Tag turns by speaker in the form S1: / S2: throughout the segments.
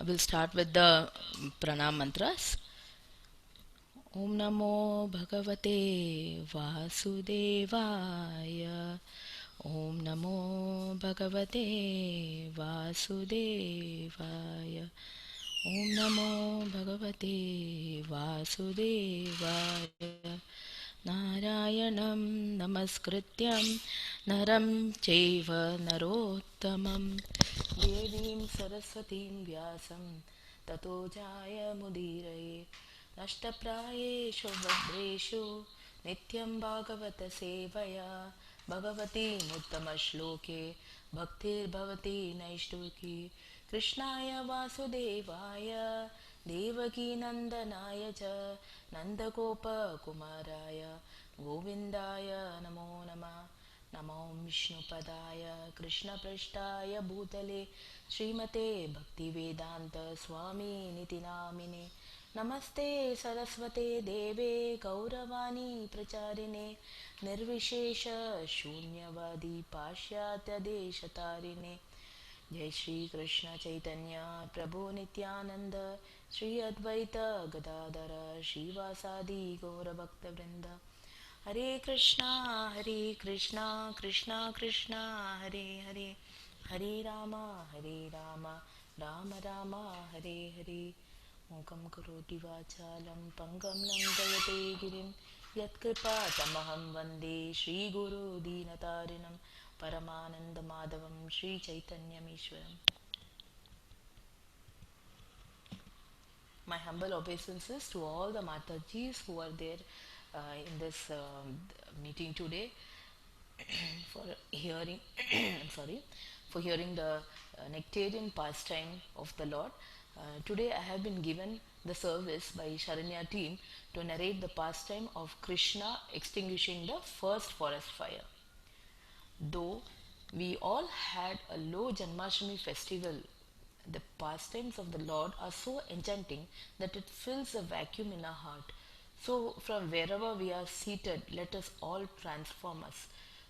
S1: We'll start with the pranam mantras. Om Namo Bhagavate Vasudevaya. Om Namo Bhagavate Vasudevaya. Om Namo Bhagavate Vasudevaya. Narayanam Namaskrityam Naram Chaiva Narottamam Devim Saraswatim Vyasam Tato Jaya Mudiraye Nashtaprayeshu Vabreshu Nityam Bhagavata Sevaya Bhagavati Uttama Shloke Bhaktir Bhavati Naishtuki Krishnaya Vasudevaya Devaki Nandanaya Cha Nandagopa Kumaraya Govindaya Namo Nama Namo Vishnupadaya Krishna Prashtaya Bhutale Srimate Bhaktivedanta Swami Niti Namine Namaste Saraswate Deve Gauravani Pracharine Nirvishesha Shunyavadi Pashyatya Deshatarine Jai Shri Krishna Chaitanya Prabhu Nityananda Shri Advaita Gadadara Shivasadi Gaura Bhakta Vrinda Hare Krishna Krishna Krishna Hare Hare Hare Rama Rama Rama Hare Hare Mukam Karoti Vachalam Pangam Langayate Girim Yatkripa Tamaham Vande Shri Guru Dinatarinam Paramananda Madhavam Shri Chaitanya Mishwaram. My humble obeisances to all the Matajis who are there in this meeting today for hearing sorry, for hearing the nectarian pastime of the Lord. Today I have been given the service by Sharanya team to narrate the pastime of Krishna extinguishing the first forest fire. Though we all had a low Janmashtami festival, the pastimes of the Lord are so enchanting that it fills a vacuum in our heart. So, from wherever we are seated, let us all transform us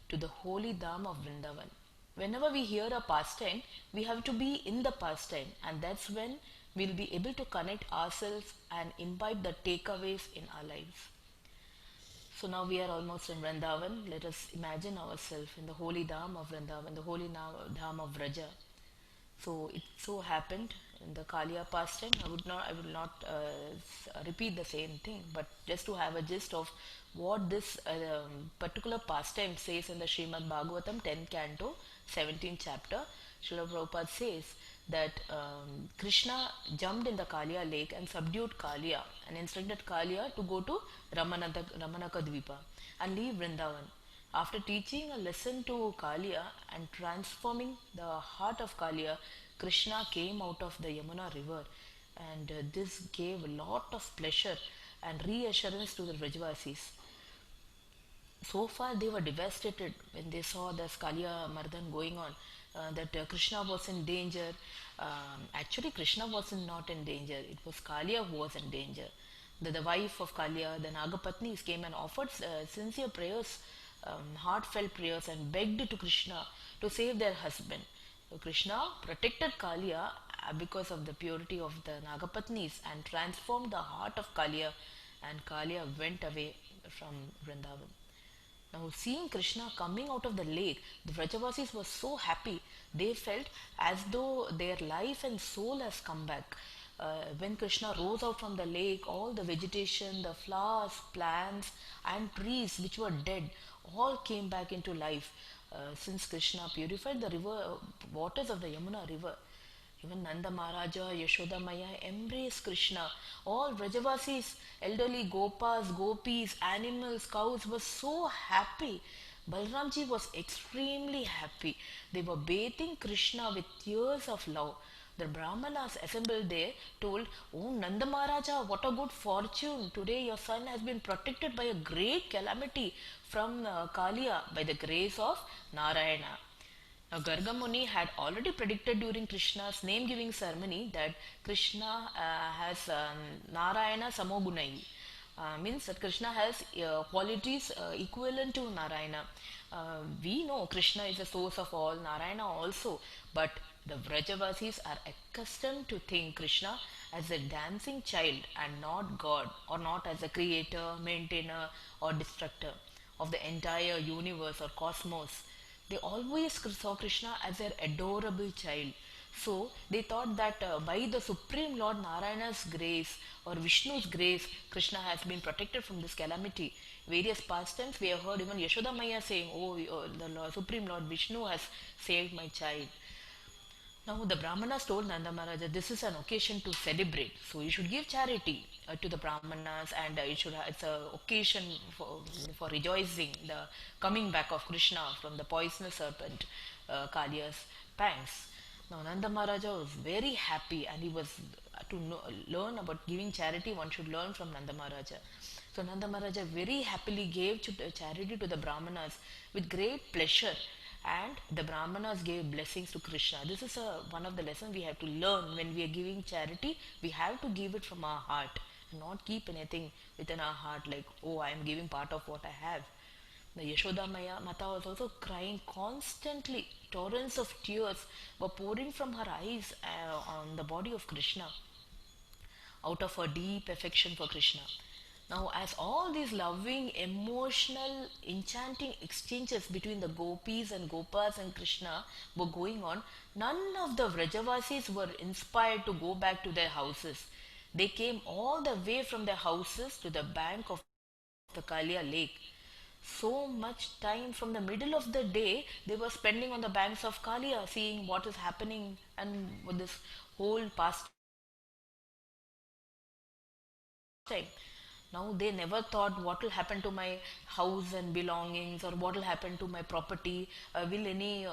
S1: to the holy Dham of Vrindavan. Whenever we hear a pastime, we have to be in the pastime, and that's when we'll be able to connect ourselves and imbibe the takeaways in our lives. So now we are almost in Vrindavan. Let us imagine ourselves in the holy Dham of Vrindavan, the holy Dham of Vraja. So it so happened in the Kaliya pastime. I will not repeat the same thing, but just to have a gist of what this particular pastime says in the Srimad Bhagavatam 10th canto, 17th chapter. Srila Prabhupada says that Krishna jumped in the Kaliya lake and subdued Kaliya and instructed Kaliya to go to Ramanaka Dvipa and leave Vrindavan. After teaching a lesson to Kaliya and transforming the heart of Kaliya, Krishna came out of the Yamuna river, and this gave a lot of pleasure and reassurance to the Vrajavasis. So far they were devastated when they saw the Kaliya Mardan going on, that Krishna was in danger. Actually, Krishna was not in danger, it was Kaliya who was in danger. The wife of Kaliya, the Nagapatnis, came and offered sincere prayers, heartfelt prayers, and begged to Krishna to save their husband. So Krishna protected Kaliya because of the purity of the Nagapatnis and transformed the heart of Kaliya, and Kaliya went away from Vrindavan. Now, seeing Krishna coming out of the lake, the Vrajavasis were so happy. They felt as though their life and soul has come back. When Krishna rose out from the lake, all the vegetation, the flowers, plants, and trees which were dead all came back into life since Krishna purified the river waters of the Yamuna river. Even Nanda Maharaja, Yashoda Maya embraced Krishna. All Vrajavasis, elderly gopas, gopis, animals, cows were so happy. Balramji was extremely happy. They were bathing Krishna with tears of love. The Brahmanas assembled there told, "Oh Nanda Maharaja, what a good fortune! Today your son has been protected by a great calamity from Kaliya by the grace of Narayana." Now, Garga Muni had already predicted during Krishna's name giving ceremony that Krishna has Narayana Samogunai. Means that Krishna has qualities equivalent to Narayana. We know Krishna is the source of all, Narayana also, but The Vrajavasis are accustomed to think Krishna as a dancing child and not God, or not as a creator, maintainer, or destructor of the entire universe or cosmos. They always saw Krishna as their adorable child. So they thought that by the Supreme Lord Narayana's grace or Vishnu's grace, Krishna has been protected from this calamity. Various pastimes we have heard even Yashoda Maya saying, "Oh, the Supreme Lord Vishnu has saved my child." Now the Brahmanas told Nanda Maharaja, this is an occasion to celebrate. So you should give charity to the Brahmanas, and it's a occasion for rejoicing the coming back of Krishna from the poisonous serpent Kaliya's pangs. Now Nanda Maharaja was very happy, and he was learn about giving charity. One should learn from Nanda Maharaja. So Nanda Maharaja very happily gave charity to the Brahmanas with great pleasure, and the Brahmanas gave blessings to Krishna. This is one of the lessons we have to learn. When we are giving charity, we have to give it from our heart, not keep anything within our heart like, oh, I am giving part of what I have. The Yashoda Mata was also crying constantly. Torrents of tears were pouring from her eyes on the body of Krishna out of her deep affection for Krishna. Now, as all these loving, emotional, enchanting exchanges between the gopis and gopas and Krishna were going on, none of the Vrajavasis were inspired to go back to their houses. They came all the way from their houses to the bank of the Kalia lake. So much time from the middle of the day they were spending on the banks of Kalia, seeing what is happening and with this whole pastime. Now they never thought what will happen to my house and belongings, or what will happen to my property. Will any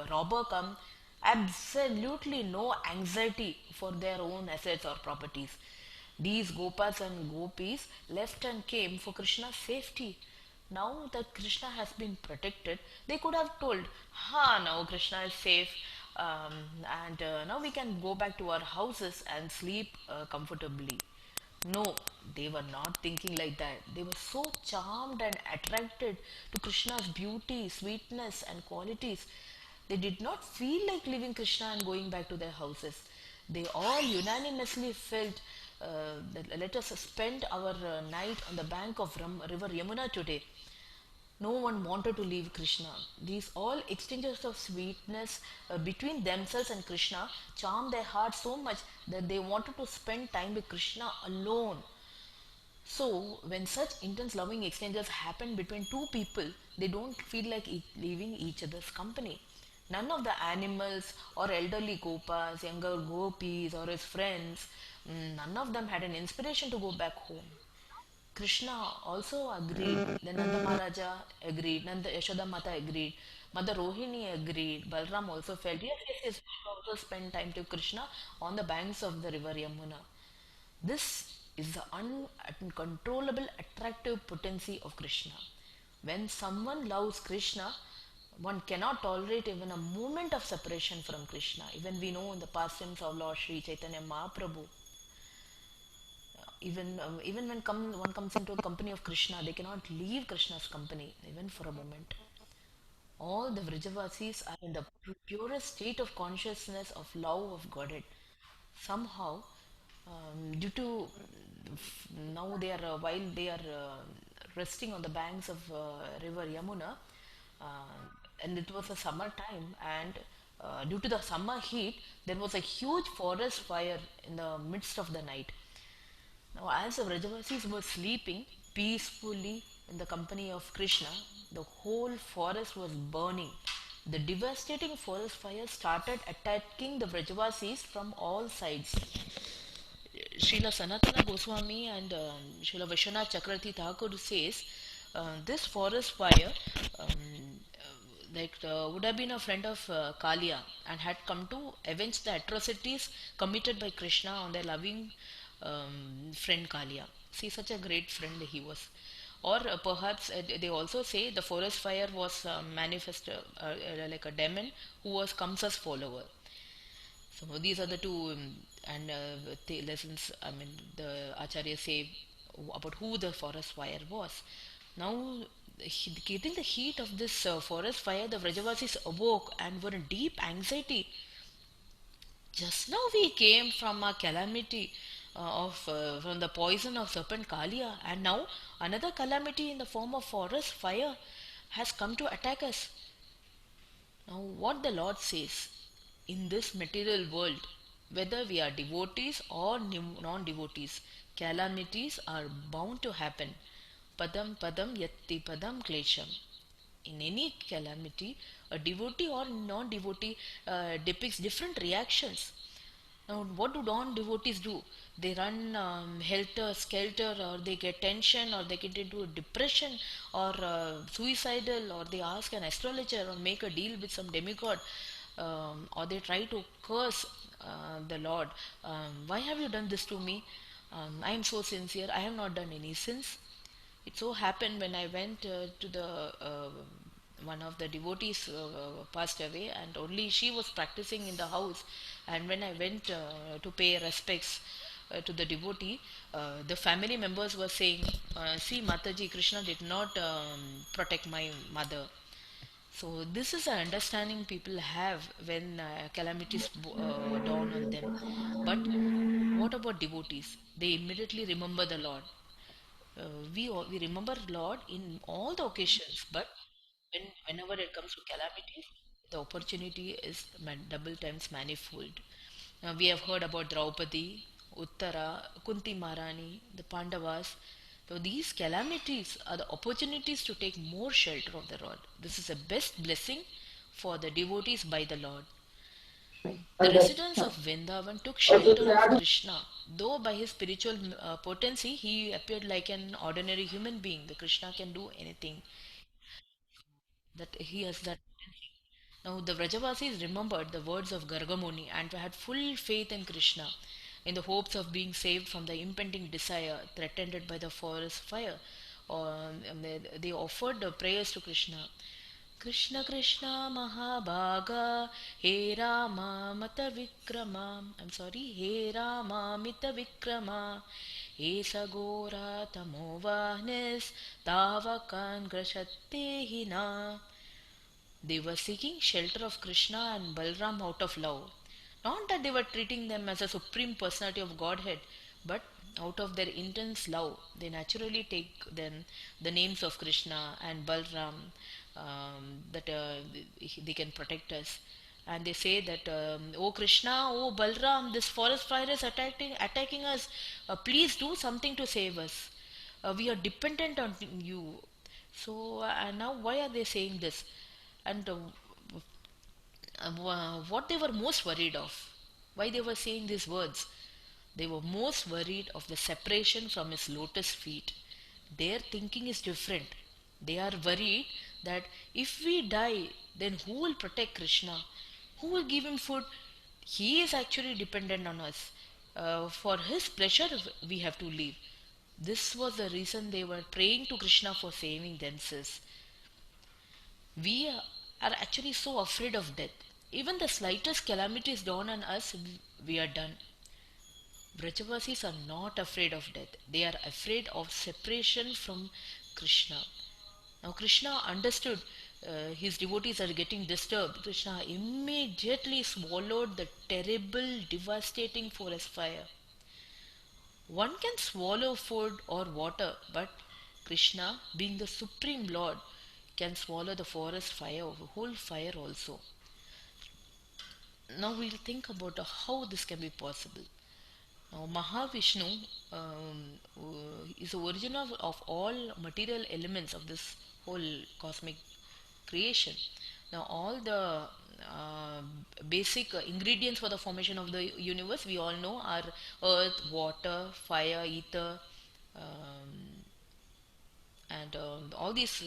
S1: robber come? Absolutely no anxiety for their own assets or properties. These gopas and gopis left and came for Krishna's safety. Now that Krishna has been protected, they could have told, "Ha, now Krishna is safe, and now we can go back to our houses and sleep comfortably." No, they were not thinking like that. They were so charmed and attracted to Krishna's beauty, sweetness, and qualities. They did not feel like leaving Krishna and going back to their houses. They all unanimously felt, that let us spend our night on the bank of river Yamuna today. No one wanted to leave Krishna. These all exchanges of sweetness between themselves and Krishna charmed their hearts so much that they wanted to spend time with Krishna alone. So, when such intense loving exchanges happen between two people, they don't feel like leaving each other's company. None of the animals or elderly gopas, younger gopis, or his friends, none of them had an inspiration to go back home. Krishna also agreed. Then Nanda Maharaja agreed. Nanda Yashoda Mata agreed. Mother Rohini agreed. Balram also felt, yes, yes, yes, we should also spend time to Krishna on the banks of the river Yamuna. This is the uncontrollable attractive potency of Krishna. When someone loves Krishna, one cannot tolerate even a moment of separation from Krishna. Even we know in the pastimes of Lord Sri Chaitanya Mahaprabhu, even when one comes into a company of Krishna, they cannot leave Krishna's company even for a moment. All the Vrajavasis are in the purest state of consciousness of love of Godhead. Somehow, due to now they are while they are resting on the banks of river Yamuna, uh, and it was a summer time, and due to the summer heat, there was a huge forest fire in the midst of the night. Now, as the Vrajavasis were sleeping peacefully in the company of Krishna, the whole forest was burning. The devastating forest fire started attacking the Vrajavasis from all sides. Srila Sanatana Goswami and Srila Vishwanath Chakravarti Thakur says this forest fire would have been a friend of Kalia and had come to avenge the atrocities committed by Krishna on their loving friend Kalia. See, such a great friend he was. Or perhaps they also say the forest fire was manifest like a demon who was Kamsa's follower. So these are the two and the lessons. I mean, the Acharya say about who the forest fire was. Now, getting the heat of this forest fire, the Vrajavasis awoke and were in deep anxiety. Just now we came from a calamity of from the poison of serpent Kalia, and now another calamity in the form of forest fire has come to attack us. Now, what the Lord says, in this material world, whether we are devotees or non devotees, calamities are bound to happen. Padam padam yatti padam klesham. In any calamity, a devotee or non devotee depicts different reactions. Now, what do non-devotees do? They run helter skelter, or they get tension, or they get into depression, or suicidal, or they ask an astrologer, or make a deal with some demigod, or they try to curse the Lord. Why have you done this to me? I am so sincere. I have not done any sins. It so happened when I went to the one of the devotees passed away, and only she was practicing in the house. And when I went to pay respects to the devotee, the family members were saying, "See, Mataji, Krishna did not protect my mother." So this is an understanding people have when calamities dawn on them. But what about devotees? They immediately remember the Lord. We remember Lord in all the occasions, but whenever it comes to calamities, the opportunity is double times manifold. We have heard about Draupadi, Uttara, Kunti Maharani, the Pandavas. So these calamities are the opportunities to take more shelter of the Lord. This is the best blessing for the devotees by the Lord. The residents of Vrindavan took shelter of Krishna, though by his spiritual potency he appeared like an ordinary human being. The Krishna can do anything, that he has that potency. Now the Vrajavasis remembered the words of Gargamuni and had full faith in Krishna, in the hopes of being saved from the impending desire threatened by the forest fire. They offered prayers to Krishna. Krishna Krishna Mahabhaga He Rama Mata Vikrama. I'm sorry, He Rama Mita Vikrama He Sagora Tamovahnis Tavakan Grashate Hina. They were seeking shelter of Krishna and Balram out of love. Not that they were treating them as a supreme personality of Godhead, but out of their intense love, they naturally take then the names of Krishna and Balram, that they can protect us. And they say that, "Oh Krishna, oh Balram, this forest fire is attacking us. Please do something to save us. We are dependent on you." So, now why are they saying this? And what they were most worried of, why they were saying these words, they were most worried of the separation from his lotus feet. Their thinking is different. They are worried that if we die, then who will protect Krishna? Who will give him food? He is actually dependent on us. For his pleasure, we have to live. This was the reason they were praying to Krishna for saving themselves. We are actually so afraid of death. Even the slightest calamity is dawn on us, we are done. Brajavasis are not afraid of death. They are afraid of separation from Krishna. Now Krishna understood his devotees are getting disturbed. Krishna immediately swallowed the terrible, devastating forest fire. One can swallow food or water, but Krishna, being the Supreme Lord, can swallow the forest fire, the whole fire also. Now we'll think about how this can be possible. Now Mahavishnu is the origin of all material elements of this whole cosmic creation. Now all the uh, basic ingredients for the formation of the universe we all know are earth, water, fire, ether, um, and all these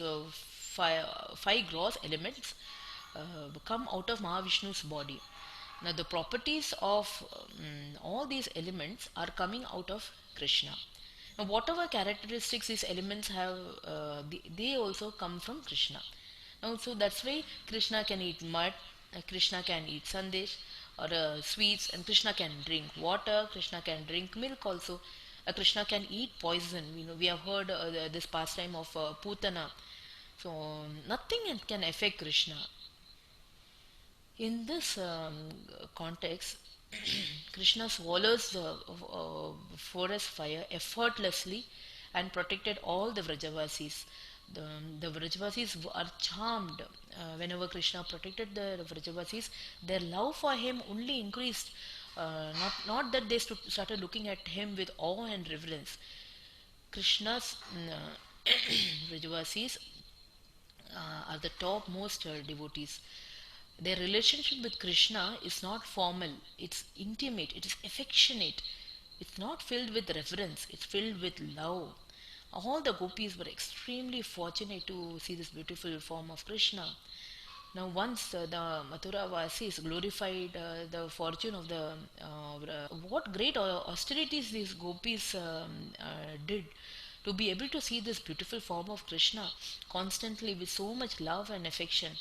S1: five gross elements come out of Mahavishnu's body. Now, the properties of all these elements are coming out of Krishna. Now, whatever characteristics these elements have, they also come from Krishna. Now, so that's why Krishna can eat mud, Krishna can eat sandesh or sweets, and Krishna can drink water, Krishna can drink milk also. Krishna can eat poison. We have heard this pastime of Putana. So nothing can affect Krishna. In this context, Krishna swallows the forest fire effortlessly and protected all the Vrajavasis. The Vrajavasis are charmed whenever Krishna protected the Vrajavasis. Their love for him only increased. Not that they started looking at him with awe and reverence. Krishna's Vrajavasis are the topmost devotees. Their relationship with Krishna is not formal, it's intimate, it is affectionate. It's not filled with reverence, it's filled with love. All the gopis were extremely fortunate to see this beautiful form of Krishna. Now, once the Mathura Vasis glorified the fortune of the what great austerities these gopis did to be able to see this beautiful form of Krishna constantly with so much love and affection.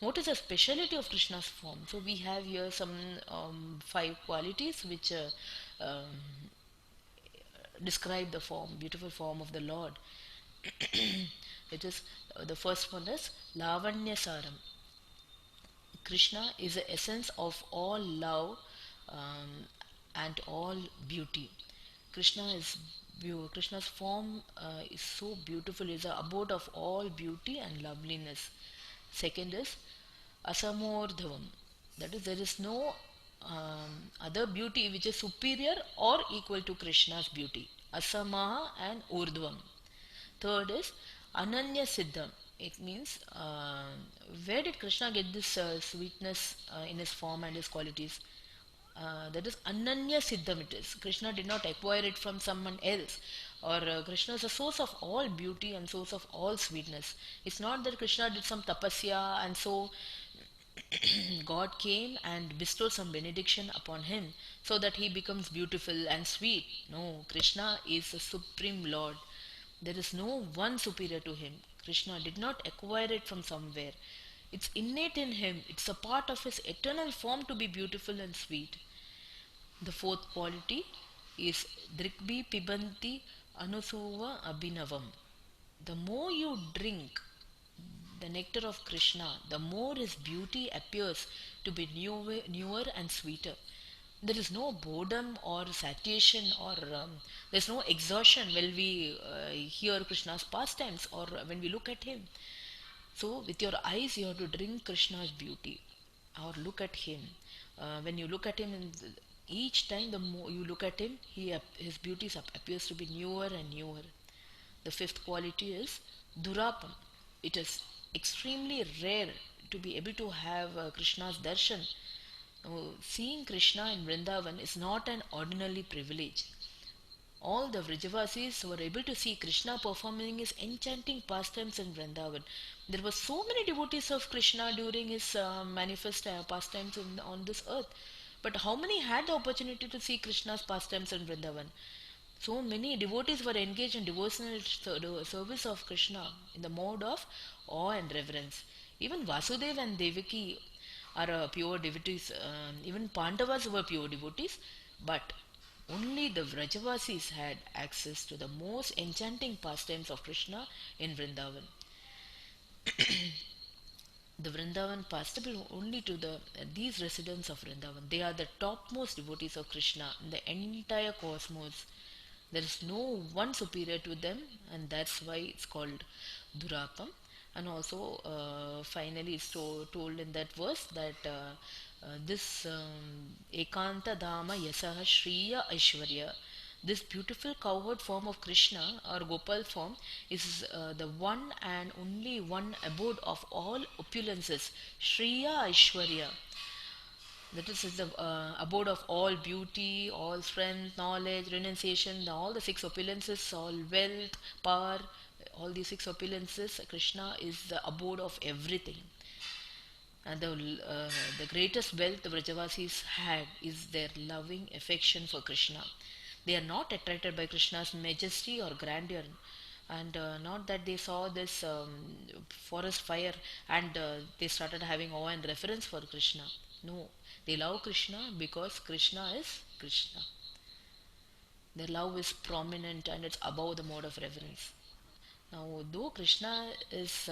S1: What is the speciality of Krishna's form? So we have here some five qualities which describe the form, beautiful form of the Lord. It is the first one is Lavanya Saram. Krishna is the essence of all love um, and all beauty. Krishna is Krishna's form is so beautiful. Is the abode of all beauty and loveliness. Second is Asamordhavam. That is, there is no other beauty which is superior or equal to Krishna's beauty. Asamaha and Urdhvam. Third is Ananya Siddham. It means where did Krishna get this sweetness in his form and his qualities? That is Ananya Siddham it is. Krishna did not acquire it from someone else. Or Krishna is the source of all beauty and source of all sweetness. It's not that Krishna did some tapasya and so God came and bestowed some benediction upon him so that he becomes beautiful and sweet. No, Krishna is the supreme Lord. There is no one superior to him. Krishna did not acquire it from somewhere. It's innate in him. It's a part of his eternal form to be beautiful and sweet. The fourth quality is Drikbi Pibanti Anusuva Abhinavam. The more you drink the nectar of Krishna, the more his beauty appears to be newer and sweeter. There is no boredom or satiation or there's no exhaustion when we hear Krishna's pastimes or when we look at him. So, with your eyes, you have to drink Krishna's beauty or look at him. When you look at him, each time the more you look at him, his beauty appears to be newer and newer. The fifth quality is Durapam. It is extremely rare to be able to have Krishna's darshan. Seeing Krishna in Vrindavan is not an ordinary privilege. All the Vrajavasis were able to see Krishna performing his enchanting pastimes in Vrindavan. There were so many devotees of Krishna during his manifest pastimes on this earth. But how many had the opportunity to see Krishna's pastimes in Vrindavan? So many devotees were engaged in devotional service of Krishna in the mode of awe and reverence. Even Vasudeva and Devaki are pure devotees. Even Pandavas were pure devotees, but only the Vrajavasis had access to the most enchanting pastimes of Krishna in Vrindavan. The Vrindavan possible only to these residents of Vrindavan. They are the topmost devotees of Krishna in the entire cosmos. There is no one superior to them, and that's why it's called Durapam. And also, finally, it's told in that verse that this Ekanta Dama Yasaha Shriya Aishwarya, this beautiful cowherd form of Krishna or Gopal form is the one and only one abode of all opulences, Shriya Aishwarya. That is the abode of all beauty, all strength, knowledge, renunciation, all the six opulences, all wealth, power, all these six opulences. Krishna is the abode of everything. And the greatest wealth the Vrajavasis had is their loving affection for Krishna. They are not attracted by Krishna's majesty or grandeur, and not that they saw this forest fire and they started having awe and reverence for Krishna. No, they love Krishna because Krishna is Krishna. Their love is prominent and it's above the mode of reverence. Now, though Krishna is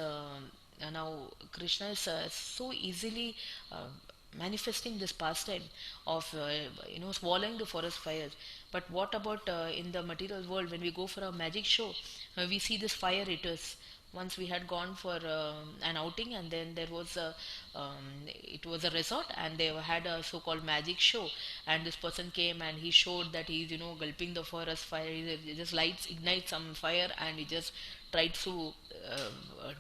S1: so easily uh, manifesting this pastime of swallowing the forest fires. But what about in the material world when we go for a magic show? We see this fire eaters. Once we had gone for an outing, and then there was a it was a resort, and they had a so-called magic show, and this person came and he showed that he's gulping the forest fire. He just lights ignite some fire, and he just tried to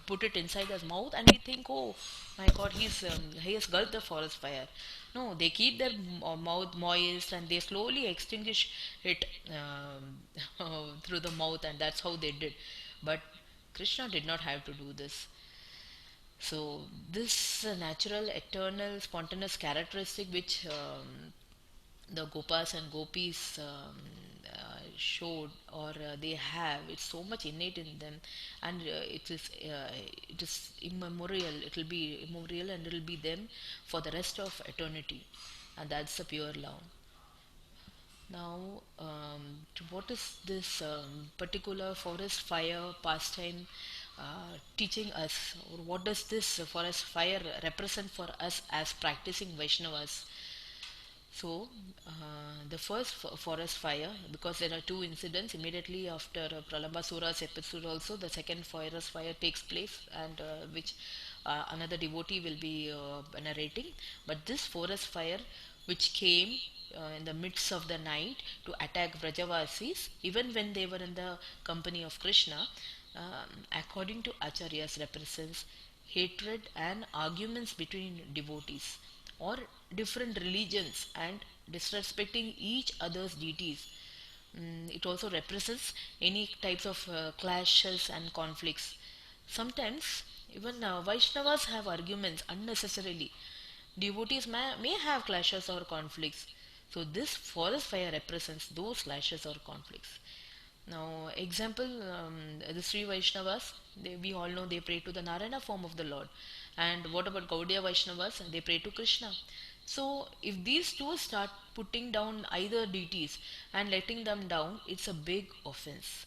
S1: put it inside his mouth, and we think, oh my god, he has gulped the forest fire. No, they keep their mouth moist, and they slowly extinguish it through the mouth, and that's how they did. But Krishna did not have to do this. So this natural, eternal, spontaneous characteristic which the Gopas and Gopis showed, or they have, it's so much innate in them, and it is immemorial. It will be immemorial, and it will be them for the rest of eternity, and that's the pure love. Now, what is this particular forest fire pastime teaching us, or what does this forest fire represent for us as practicing Vaishnavas? So, the first forest fire, because there are two incidents immediately after Pralambasura's episode, also the second forest fire takes place, and which another devotee will be narrating. But this forest fire, which came in the midst of the night to attack Brajavasis, even when they were in the company of Krishna, according to Acharyas, represents hatred and arguments between devotees or different religions and disrespecting each other's deities. It also represents any types of clashes and conflicts. Sometimes even Vaishnavas have arguments unnecessarily. Devotees may have clashes or conflicts. So this forest fire represents those clashes or conflicts. Now, example, the Sri Vaishnavas, we all know they pray to the Narayana form of the Lord. And what about Gaudiya Vaishnavas? They pray to Krishna. So, if these two start putting down either deities and letting them down, it's a big offense.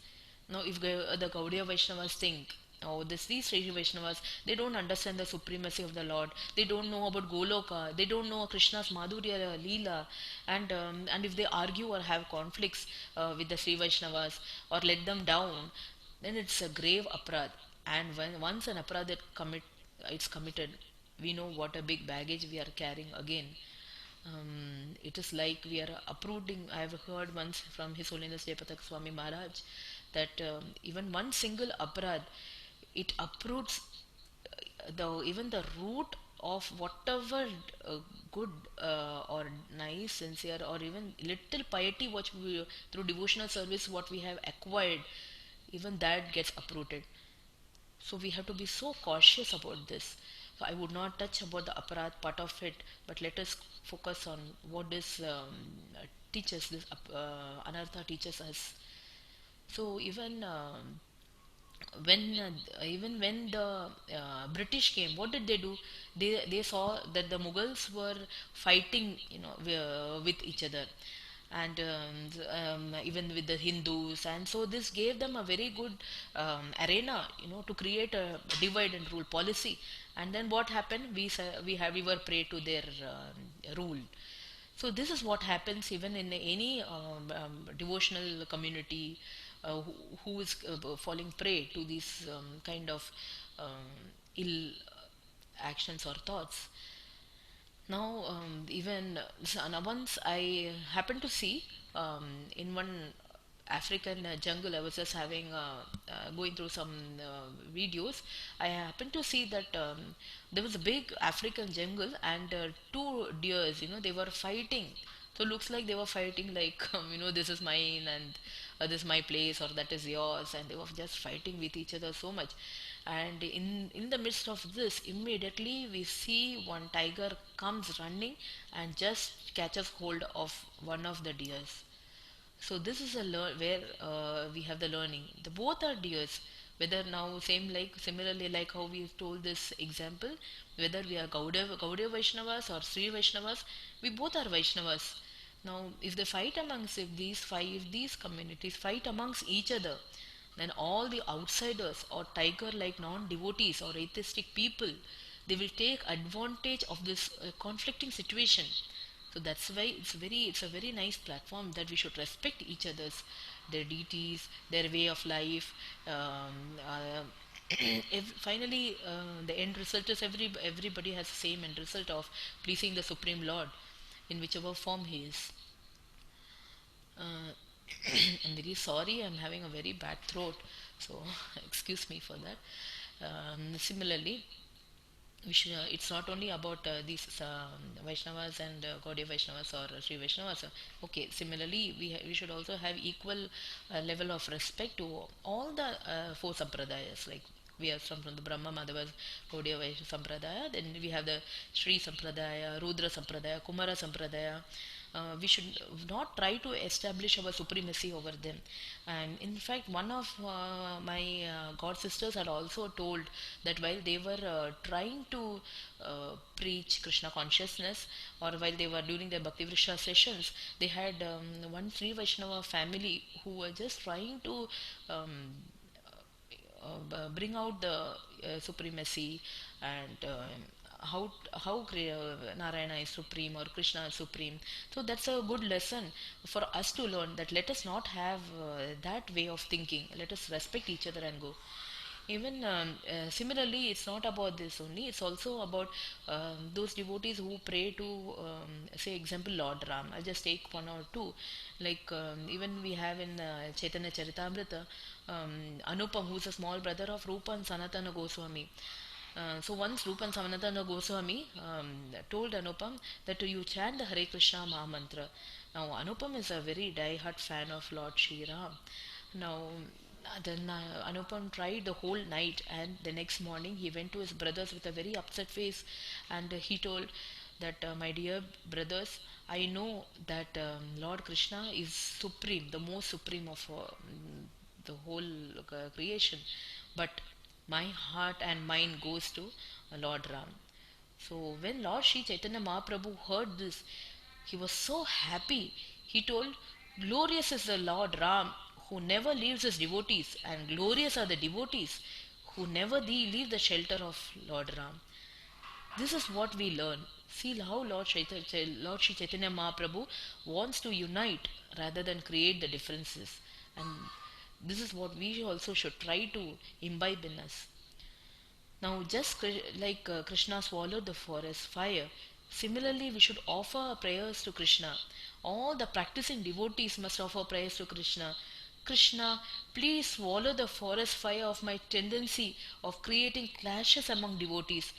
S1: Now, if the Gaudiya Vaishnavas think, oh, these Sri Vaishnavas, they don't understand the supremacy of the Lord. They don't know about Goloka. They don't know Krishna's Madhurya Leela. And if they argue or have conflicts with the Sri Vaishnavas or let them down, then it's a grave aparad. And when once an aparad it's committed, we know what a big baggage we are carrying again. It is like we are uprooting. I have heard once from His Holiness Jayapatak Swami Maharaj that even one single aparad, it uproots the even the root of whatever good or nice, sincere, or even little piety what we through devotional service what we have acquired, even that gets uprooted. So we have to be so cautious about this. So I would not touch about the aparat part of it, but let us focus on what this teaches this anartha teaches us. So even when the British came, what did they do? They saw that the Mughals were fighting, with each other, and even with the Hindus, and so this gave them a very good arena, to create a divide and rule policy. And then what happened? We were prey to their rule. So this is what happens even in any devotional community who is falling prey to these kind of ill actions or thoughts. Now, once I happened to see in one African jungle. I was just going through some videos. I happened to see that there was a big African jungle, and two deers. They were fighting. So looks like they were fighting like this is mine, and this is my place, or that is yours, and they were just fighting with each other so much. And in the midst of this, immediately we see one tiger comes running and just catches hold of one of the deers. So this is where we have the learning. The both are deers. Whether now similarly like how we told this example, whether we are Gaudiya Vaishnavas or Sri Vaishnavas, we both are Vaishnavas. Now, if these communities fight amongst each other, then all the outsiders or tiger like non-devotees or atheistic people, they will take advantage of this conflicting situation. So that's why it's a very nice platform that we should respect each other's, their deities, their way of life. Finally, the end result is everybody has the same end result of pleasing the Supreme Lord in whichever form he is. uh, I'm very sorry, I'm having a very bad throat, so excuse me for that. Similarly, it's not only about these Vaishnavas and Gaudiya Vaishnavas or Sri Vaishnavas. Okay, similarly, we should also have equal level of respect to all the four sampradayas. Like we are from the Brahma Madhava Gaudiya Vaishya Sampradaya, then we have the Sri Sampradaya, Rudra Sampradaya, Kumara Sampradaya. We should not try to establish our supremacy over them. And in fact, one of my god sisters had also told that while they were trying to preach Krishna consciousness, or while they were during their Bhakti Vriksha sessions, they had one Sri Vaishnava family who were just trying to um, bring out the supremacy, and how Narayana is supreme or Krishna is supreme. So that's a good lesson for us to learn, that let us not have that way of thinking. Let us respect each other and go. Even similarly, it's not about this only. It's also about those devotees who pray to, say, example, Lord Ram. I'll just take one or two. Like even we have in Chaitanya Charitamrita, Anupam, who's a small brother of Rupa and Sanatana Goswami. So once Rupa and Sanatana Goswami told Anupam that you chant the Hare Krishna Maha Mantra. Now Anupam is a very die-hard fan of Lord Shri Ram. Now then Anupam tried the whole night, and the next morning he went to his brothers with a very upset face, and he told that my dear brothers, I know that Lord Krishna is supreme, the most supreme of the whole creation, but my heart and mind goes to Lord Ram. So when Lord Sri Chaitanya Mahaprabhu heard this, he was so happy. He told, glorious is the Lord Ram who never leaves his devotees, and glorious are the devotees who never leave the shelter of Lord Ram. This is what we learn. See how Lord Sri Chaitanya Mahaprabhu wants to unite rather than create the differences. And this is what we also should try to imbibe in us. Now, just like Krishna swallowed the forest fire, similarly we should offer prayers to Krishna. All the practicing devotees must offer prayers to Krishna. Krishna, please swallow the forest fire of my tendency of creating clashes among devotees,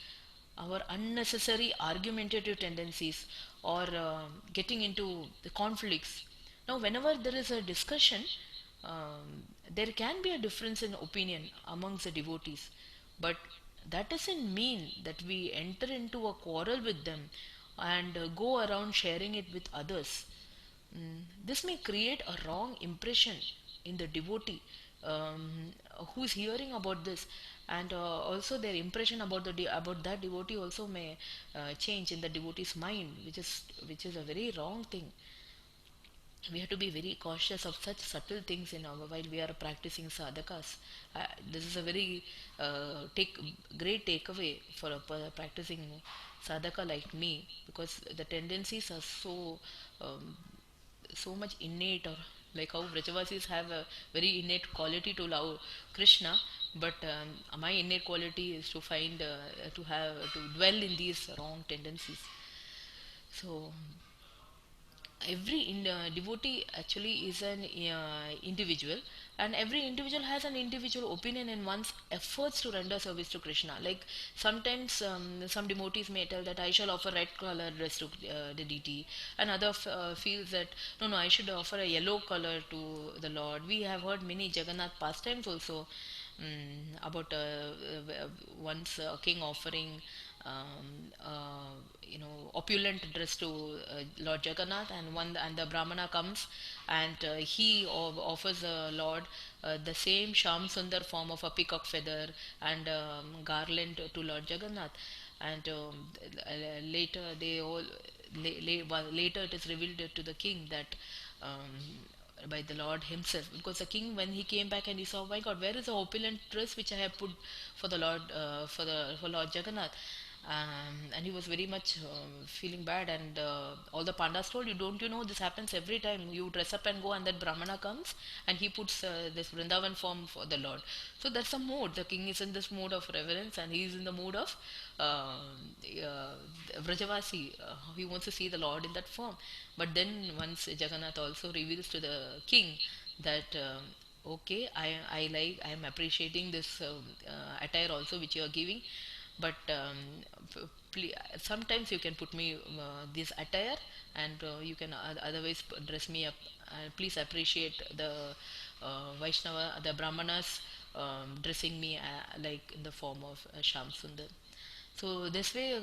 S1: our unnecessary argumentative tendencies, or getting into the conflicts. Now, whenever there is a discussion, there can be a difference in opinion amongst the devotees, but that doesn't mean that we enter into a quarrel with them and go around sharing it with others. This may create a wrong impression in the devotee who's hearing about this, and also their impression about about that devotee also may change in the devotee's mind, which is a very wrong thing. We have to be very cautious of such subtle things in our while we are practicing sadhakas. This is a very take great takeaway for a practicing sadhaka like me, because the tendencies are so much innate, or like how Vrajavasis have a very innate quality to love Krishna, but my innate quality is to find to dwell in these wrong tendencies. So every devotee actually is an individual, and every individual has an individual opinion in one's efforts to render service to Krishna. Like sometimes some devotees may tell that I shall offer red color dress to the deity, and other feels that no, I should offer a yellow color to the Lord. We have heard many Jagannath pastimes also, about once a king offering opulent dress to Lord Jagannath, and the Brahmana comes, and he offers the Lord the same Sham Sundar form of a peacock feather and garland to Lord Jagannath, and later they all later it is revealed to the king that by the Lord himself, because the king, when he came back and he saw, my God, where is the opulent dress which I have put for the Lord, for Lord Jagannath? And he was very much feeling bad, and all the pandas told, you don't, you know, this happens every time you dress up and go, and that brahmana comes and he puts this Vrindavan form for the Lord. So that's a mood. The king is in this mood of reverence, and he is in the mood of Vrajavasi. He wants to see the Lord in that form. But then once Jagannath also reveals to the king that okay, I am appreciating this attire also which you are giving, but sometimes you can put me this attire, and you can otherwise dress me up. Please appreciate the Vaishnava, the Brahmanas dressing me like in the form of Sham Sundar. So this way,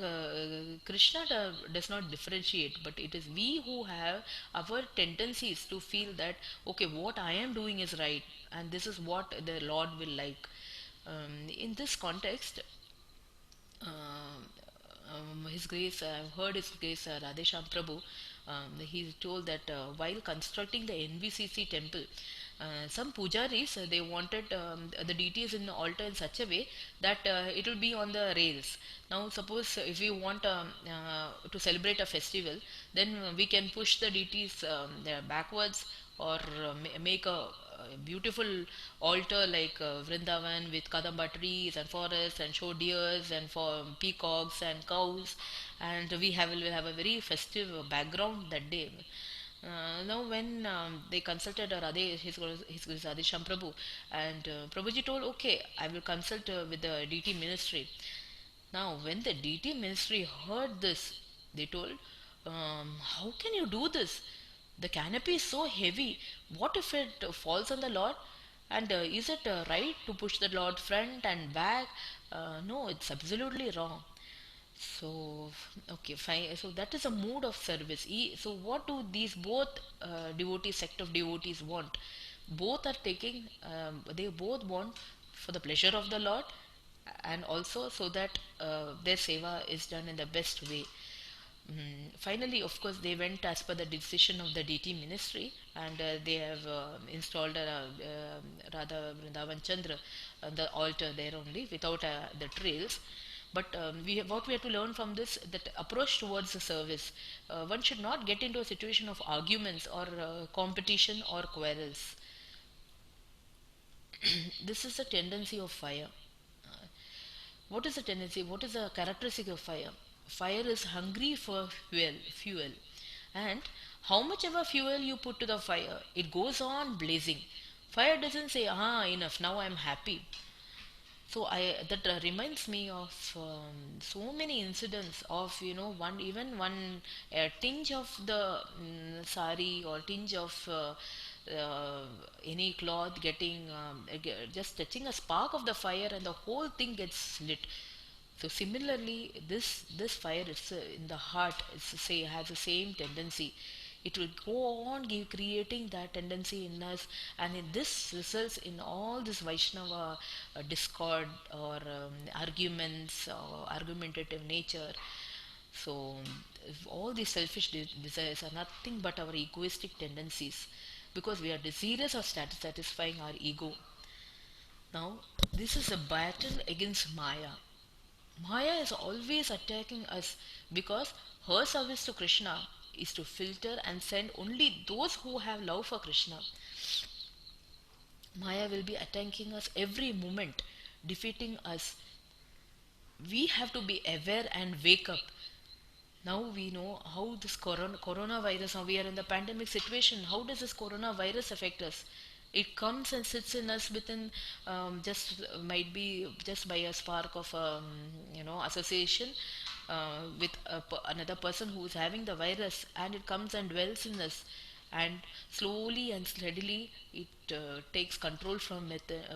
S1: Krishna does not differentiate, but it is we who have our tendencies to feel that okay, what I am doing is right, and this is what the Lord will like. In this context, His Grace, I've heard His Grace Radhesham Prabhu, he told that while constructing the NVCC temple, some pujaris they wanted the deities in the altar in such a way that it will be on the rails. Now, suppose if we want to celebrate a festival, then we can push the deities there backwards, or make a beautiful altar like Vrindavan with kadamba trees and forests and show deers and for peacocks and cows, and will have a very festive background that day. Now, when they consulted his Radhesham Prabhu, and Prabhuji told, okay, I will consult with the DT ministry. Now, when the DT ministry heard this, they told, how can you do this? The canopy is so heavy. What if it falls on the Lord? And is it right to push the Lord front and back? No, it's absolutely wrong. So, okay, fine. So that is a mood of service. So what do these both devotees, sect of devotees want? Both are taking, they both want for the pleasure of the Lord, and also so that their seva is done in the best way. Finally, of course, they went as per the decision of the DT ministry, and they have installed Radha Vrindavan Chandra on the altar there only, without the trails. But what we have to learn from this, that approach towards the service, one should not get into a situation of arguments or competition or quarrels. This is a tendency of fire. What is the tendency? What is the characteristic of fire? Fire is hungry for fuel, and how much ever fuel you put to the fire, it goes on blazing. Fire doesn't say, "Ah, enough. Now I'm happy." So I that reminds me of so many incidents of, one, even one tinge of the sari, or tinge of any cloth getting just touching a spark of the fire, and the whole thing gets lit. So similarly, this fire is in the heart, say, has the same tendency. It will go on creating that tendency in us, and this results in all this Vaishnava discord, or arguments, or argumentative nature. So all these selfish desires are nothing but our egoistic tendencies, because we are desirous of satisfying our ego. Now, this is a battle against Maya. Maya is always attacking us, because her service to Krishna is to filter and send only those who have love for Krishna. Maya will be attacking us every moment, defeating us. We have to be aware and wake up. Now we know how this coronavirus, now we are in the pandemic situation. How does this coronavirus affect us? It comes and sits in us within, just might be just by a spark of association with another person who is having the virus, and it comes and dwells in us, and slowly and steadily it takes control from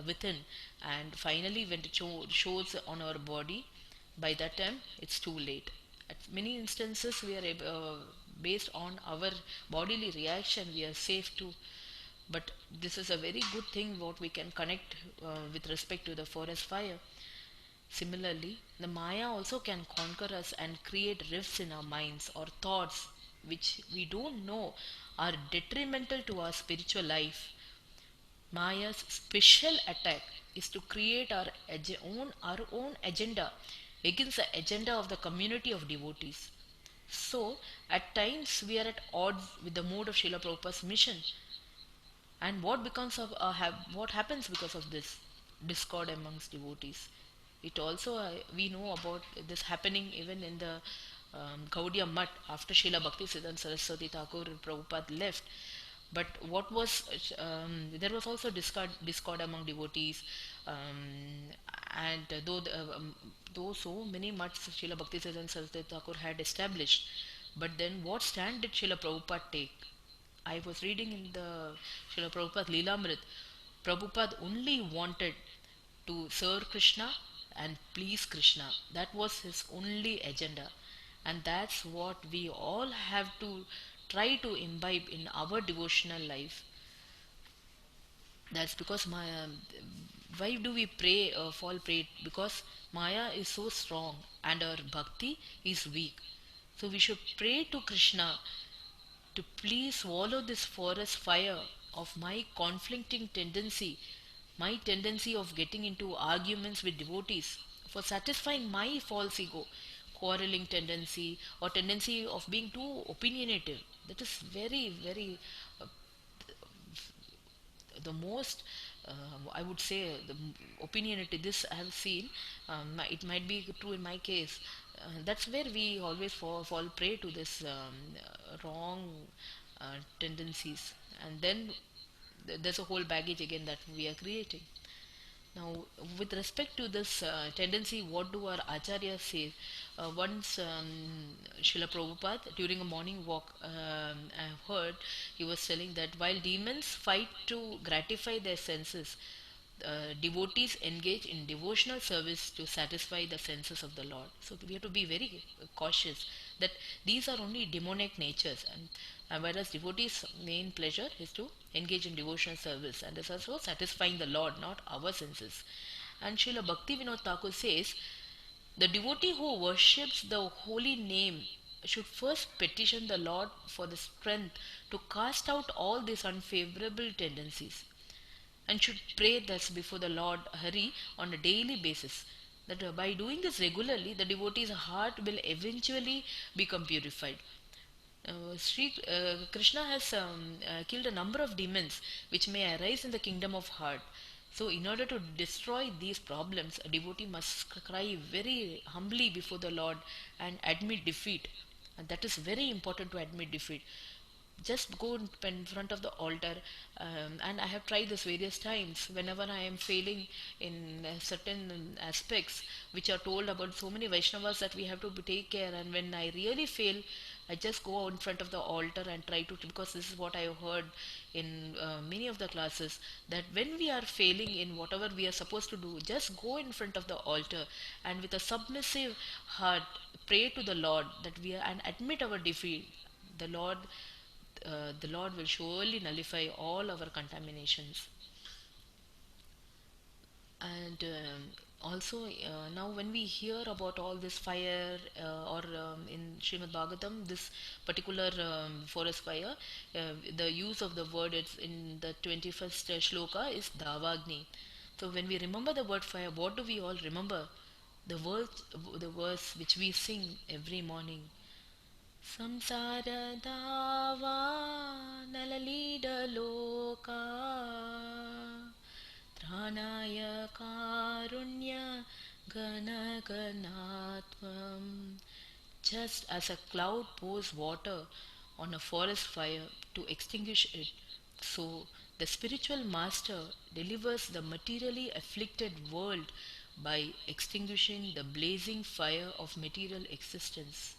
S1: within, and finally when it shows on our body, by that time it's too late. At many instances we are based on our bodily reaction, we are safe too. But this is a very good thing what we can connect with respect to the forest fire. Similarly, the Maya also can conquer us and create rifts in our minds or thoughts which we don't know are detrimental to our spiritual life. Maya's special attack is to create our own agenda against the agenda of the community of devotees. So, at times we are at odds with the mode of Srila Prabhupada's mission. And what happens because of this discord amongst devotees? It also we know about this happening even in the Gaudiya Mutt after Srila Bhaktisiddhanta Saraswati Thakur Prabhupada left. But what was there was also discord among devotees, and though so many mutts Srila Bhaktisiddhanta Saraswati Thakur had established, but then what stand did Srila Prabhupada take? I was reading in the Srila Prabhupada Leelamrit. Prabhupada only wanted to serve Krishna and please Krishna. That was his only agenda. And that's what we all have to try to imbibe in our devotional life. That's because why do we fall prey? Because Maya is so strong and our bhakti is weak. So we should pray to Krishna to please swallow this forest fire of my conflicting tendency, my tendency of getting into arguments with devotees, for satisfying my false ego, quarreling tendency, or tendency of being too opinionative. That is very, very the most I would say the opinionated this I have seen. It might be true in my case. That's where we always fall prey to this wrong tendencies, and then there's a whole baggage again that we are creating. Now, with respect to this tendency, what do our acharyas say? Once Srila Prabhupada, during a morning walk, I have heard he was telling that while demons fight to gratify their senses, devotees engage in devotional service to satisfy the senses of the Lord. So we have to be very cautious that these are only demonic natures, and whereas devotees' main pleasure is to engage in devotional service, and this is also satisfying the Lord, not our senses. And Srila Bhakti Vinod Thakur says the devotee who worships the holy name should first petition the Lord for the strength to cast out all these unfavorable tendencies, and should pray thus before the Lord Hari on a daily basis. That by doing this regularly, the devotee's heart will eventually become purified. Krishna has killed a number of demons which may arise in the kingdom of heart. So, in order to destroy these problems, a devotee must cry very humbly before the Lord and admit defeat. And that is very important, to admit defeat. Just go in front of the altar, and I have tried this various times. Whenever I am failing in certain aspects which are told about so many Vaishnavas that we have to take care, and when I really fail, I just go in front of the altar and try to, because this is what I have heard in many of the classes, that when we are failing in whatever we are supposed to do, just go in front of the altar and with a submissive heart pray to the Lord that we are, and admit our defeat. The Lord the Lord will surely nullify all our contaminations. And also, now when we hear about all this fire, or in Srimad Bhagavatam, this particular forest fire, the use of the word it's in the 21st shloka is Davagni. So when we remember the word fire, what do we all remember? The word, the verse which we sing every morning. संसारदावा नललीडलोका त्राणाय Karunya गणगणात्वम्. Just as a cloud pours water on a forest fire to extinguish it, so the spiritual master delivers the materially afflicted world by extinguishing the blazing fire of material existence.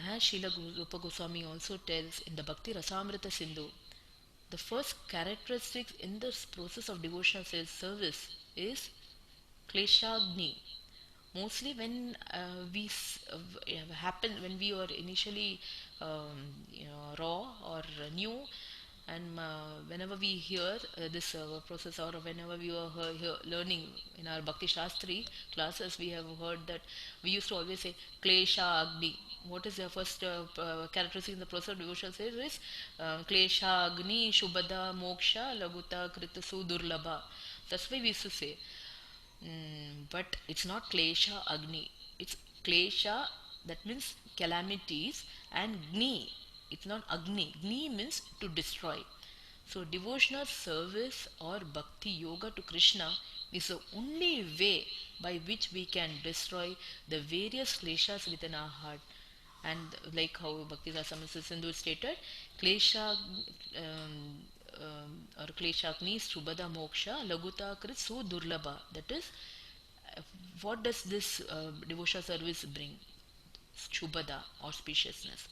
S1: As Srila Rupa Goswami also tells in the Bhakti Rasamrita Sindhu, the first characteristic in this process of devotional service is Kleshagni. Mostly when happen when we are initially raw or new, And whenever we hear this process, or whenever we were learning in our Bhakti Shastri classes, we have heard that we used to always say Klesha Agni. What is the first characteristic in the process of devotional service is Klesha Agni Shubhada Moksha Laguta Krita Sudurlabha. That's why we used to say. But it's not Klesha Agni. It's Klesha, that means calamities, and Gni. It's not Agni. Gni means to destroy. So, devotional service or bhakti yoga to Krishna is the only way by which we can destroy the various kleshas within our heart. And like how Bhakti Rasamrita Sindhu stated, klesha or kleshagni subhada moksha laguta krit su durlabha. That is, what does this devotional service bring? Shubhada, auspiciousness.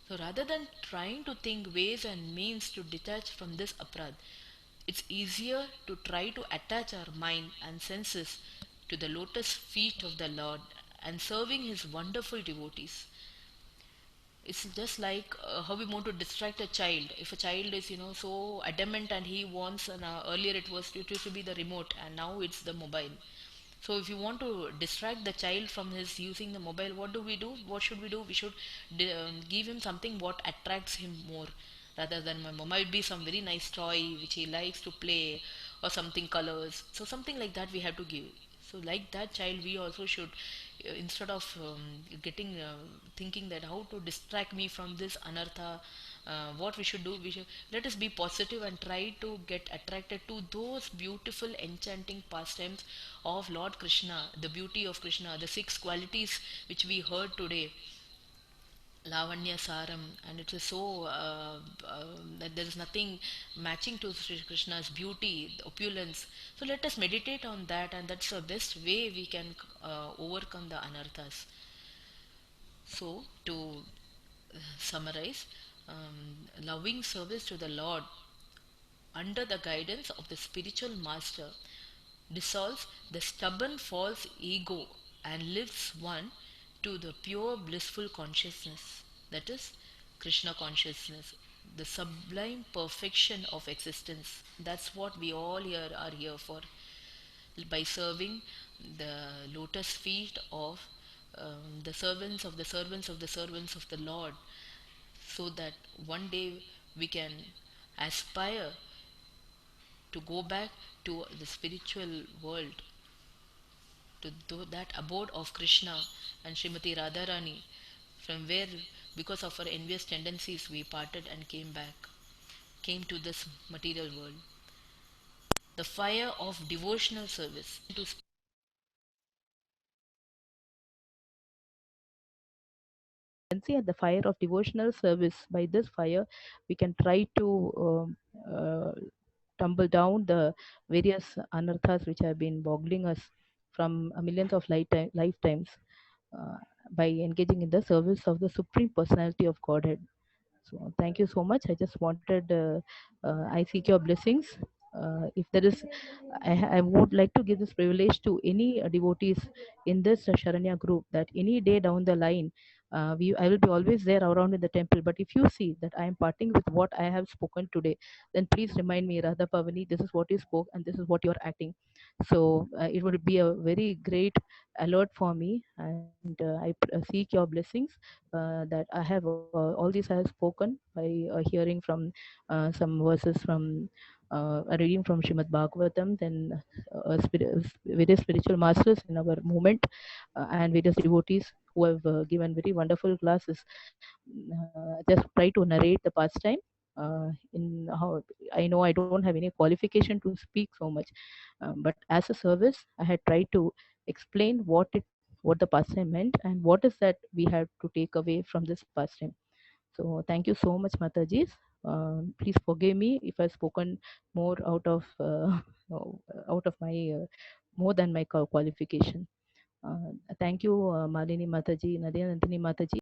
S1: So rather than trying to think ways and means to detach from this aprad, it's easier to try to attach our mind and senses to the lotus feet of the Lord and serving his wonderful devotees. It's just like how we want to distract a child. If a child is, so adamant and he wants, earlier it used to be the remote, and now it's the mobile. So if you want to distract the child from his using the mobile, what do we do? What should we do? We should give him something what attracts him more, rather than my mom. Might be some very nice toy which he likes to play, or something colors. So something like that we have to give. So like that child, we also should, instead of getting thinking that how to distract me from this anartha, what we should do, we should let us be positive and try to get attracted to those beautiful enchanting pastimes of Lord Krishna, the beauty of Krishna, the six qualities which we heard today, Lavanya Saram, and it is so that there is nothing matching to Sri Krishna's beauty, the opulence. So let us meditate on that, and that's the best way we can overcome the anarthas. So, to summarize, loving service to the Lord under the guidance of the spiritual master dissolves the stubborn false ego and lifts one to the pure blissful consciousness, that is Krishna consciousness, the sublime perfection of existence. That's what we all here are here for. By serving the lotus feet of the servants of the servants of the servants of the Lord, so that one day we can aspire to go back to the spiritual world, to that abode of Krishna and Srimati Radharani, from where, because of our envious tendencies, we parted and came to this material world. The fire of devotional service to
S2: And see, at the fire of devotional service, by this fire we can try to tumble down the various anarthas which have been boggling us from millions of lifetimes, uh, by engaging in the service of the supreme personality of Godhead. So thank you so much. I just wanted, I seek your blessings. If there is, I would like to give this privilege to any devotees in this Sharanya group, that any day down the line, I will be always there around in the temple. But if you see that I am parting with what I have spoken today, then please remind me, Radha Pavani, this is what you spoke and this is what you are acting. So it would be a very great alert for me, and I seek your blessings, that I have all these I have spoken by hearing from some verses from a reading from Srimad Bhagavatam, then various spiritual masters in our movement, and various devotees who have given very wonderful classes. Just try to narrate the pastime. In how I know I don't have any qualification to speak so much, but as a service, I had tried to explain what the pastime meant and what is that we have to take away from this pastime. So thank you so much, Mataji. Please forgive me if I've spoken more no, out of my more than my qualification. Thank you, Malini Mataji, Nadia Nandini Mataji.